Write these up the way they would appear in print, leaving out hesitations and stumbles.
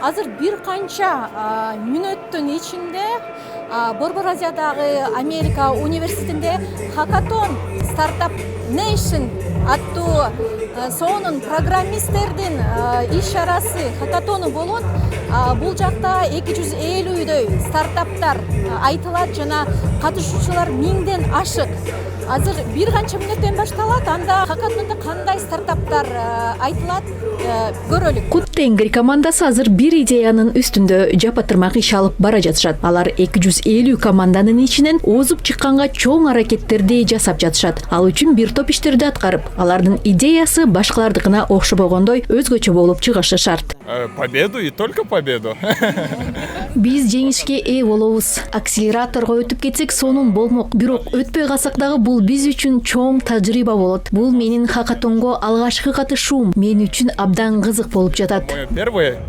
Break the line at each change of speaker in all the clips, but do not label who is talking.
Азыр бир канча мүнөттүн ичинде Борбор Азиядагы Америка университетинде Hackathon Startup Nation аттуу сонун программисттердин иш чарасы хакатону болот. Бул жакта 250дөй стартаптар айтылат жана катышуучулар 1000ден ашык. Азыр бир канча мүнөттөн башталат. Анда хакатонда кандай стартаптар айтылат көрөлүк.
Кут Тенгри командасы азыр бир идеянын үстүндө жапатырмак иш алып бара жатышат. Алар 250 команданын ичинен озуп чыкканга чоң аракеттерди жасап жатышат. Ал үчүн бир топ иштерди аткарып, алардын идеясы башкалардыкына окшобогондой өзгөчө болуп чыгышы шарт.
Победу и только победу.
Биз жеңишке ээ болобуз. Акселераторго өтүп кетсек сонун болмок. Бирок өтпөй калсак дагы бул биз үчүн чоң тажрыйба болот. Бул менин хакатонго алгачкы катышуум мен үчүн абдан кызык болуп жатат.
Первое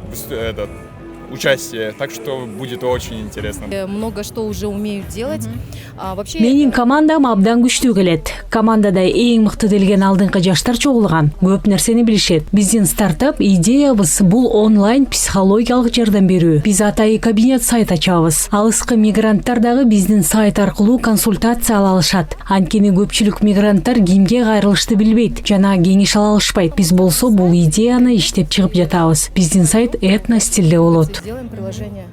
участие, так что будет очень интересно.
Много что уже умеют делать. Вообще
менин командам абдан күчтүү келет. Командада эң мыкты делген алдыңкы жаштар чогулган. Көп нерсени билишет. Биздин стартап идеябыз бул онлайн психологиялык жардам берүү. Биз атайы кабинет сайт ачабыз. Алыскы мигранттар дагы биздин сайт аркылуу консультация ала алышат. Анткени көпчүлүк мигранттар кимге кайрылышты билбейт жана кеңеш ала алышпайт. Биз болсо бул идеяны иштеп чыгып жатабыз. Биздин сайт этно стилде болот.
делаем приложение.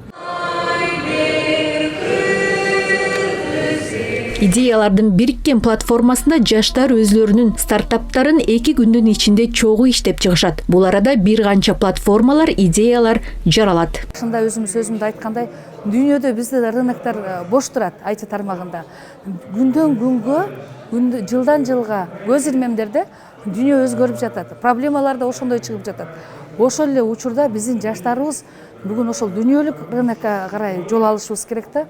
Идеялардын бириккен платформасында жаштар өзлөрүнүн стартаптарын 2 күндүн ичинде чогуу иштеп чыгышат. Бул арада бир канча платформалар, идеялар жаралат.
Ушундай өзүмдү айткандай, дүйнөдө бизде рыноктор бош турат IT тармагында. Күндөн күнгө, жылдан жылга көз ирмемдерде дүйнө өзгөрүп жатат. Проблемалар да ошондой чыгып жатат. Ошол эле учурда биздин жаштарыбыз бүгүн ошол дүйнөлүк рынокко карай жол алышыбыз керек да.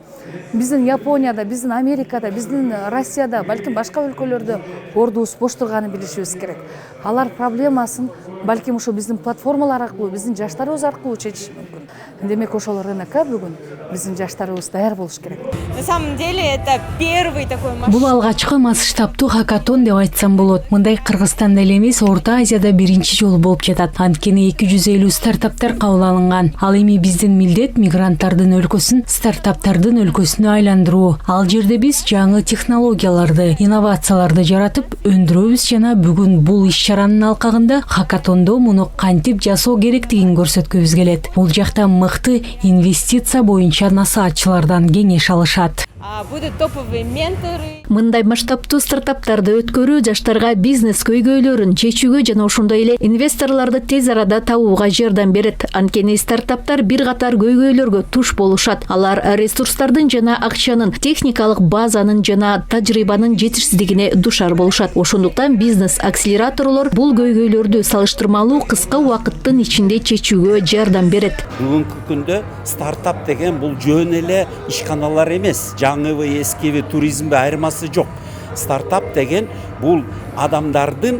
Биздин Японияда, биздин Америкада, биздин Россияда, балким башка өлкөлөрдө ордубуз бош турганын билишибиз керек. Алар проблемасын балким ошо биздин платформалар аркылуу, биздин жаштарыбыз аркылуу чечиш мүмкүн. Демек ошол рынокко бүгүн биздин жаштарыбыз даяр болуш керек.
На самом деле это первый такой
Бул алгачкы масштабтуу хакатон деп айтсам болот. Мындай Кыргызстанда эле эмес, Орто Азияда биринчи жолу болуп жатат. Анткени 250 стартаптар кабыл алынган. Ал эми биздин милдет мигранттардын өлкөсүн стартаптардын өлкөсүнө айландыруу. Ал жерде биз жаңы технологияларды, инновацияларды жаратып өндүрөбүз жана бүгүн бул иш чаранын алкагында хакатондо муну кантип жасоо керектигин көрсөткүбүз келет. Бул жакта мыкты инвестиция боюнча насаатчылардан кеңеш алышат.
Будут топовые менторы.
Мындай масштабтуу стартаптарды өткөрүү жаштарга бизнес көйгөйлөрүн чечүүгө жана ошондой эле инвесторлорду тез арада табууга жардам берет. Анткени стартаптар бир катар көйгөйлөргө туш болушат. Алар ресурстардын жана акчанын, техникалык базанын жана тажрыйбанын жетишсиздигине душар болушат. Ошондуктан бизнес акселераторлор бул көйгөйлөрдү салыштырмалуу кыска убакыттын ичинде чечүүгө жардам берет.
Бүгүнкү күндө стартап деген бул жөн эле ишканалар эмес. Жаңыбы, эскиби, туризмби айырмасы жок. Стартап деген бул адамдардын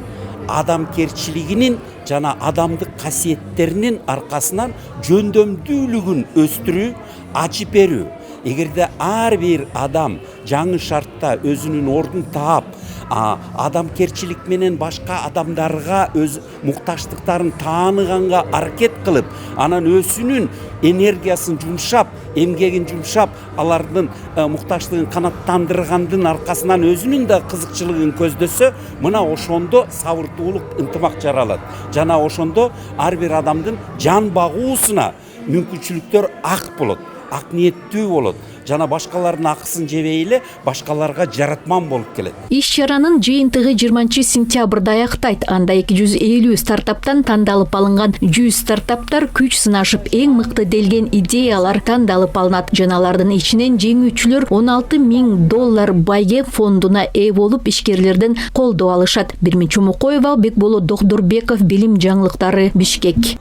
адамкерчилигинин жана адамдык касиеттеринин аркасынан жөндөмдүүлүгүн өстүрүү, ачып берүү. Эгерде ар бир адам жаңы шартта өзүнүн ордун таап, адамкерчилик менен башка адамдарга өз мукташтыктарын тааныганга аракет кылып, анан өзүнүн энергиясын жумшап, эмгегин жумшап, алардын мукташтыгын канаттандыргандын аркасынан өзүнүн да кызыкчылыгын көздөсө, мына ошондо сабыртуулук, ынтымак жаралат. Жана ошондо ар бир адамдын жан багуусуна мүмкүнчүлүктөр ак болот. Ак ниеттүү болот. Жана башкалардын акысын жебей эле башкаларга жаратман болуп келет.
Иш чаранын жыйынтыгы 20 сентябрда аяктайт. Анда 250 стартаптан тандалып алынган 100 стартаптар күч сынашып эң мыкты делген идеялар тандалып алынат. Жана алардын ичинен жеңүүчүлөр $16,000 байге фондуна ээ болуп ишкерлерден колдоо алышат. Бирмин Чумукоева, Бекболот Дохдурбеков, Билим жаңылыктары, Бишкек.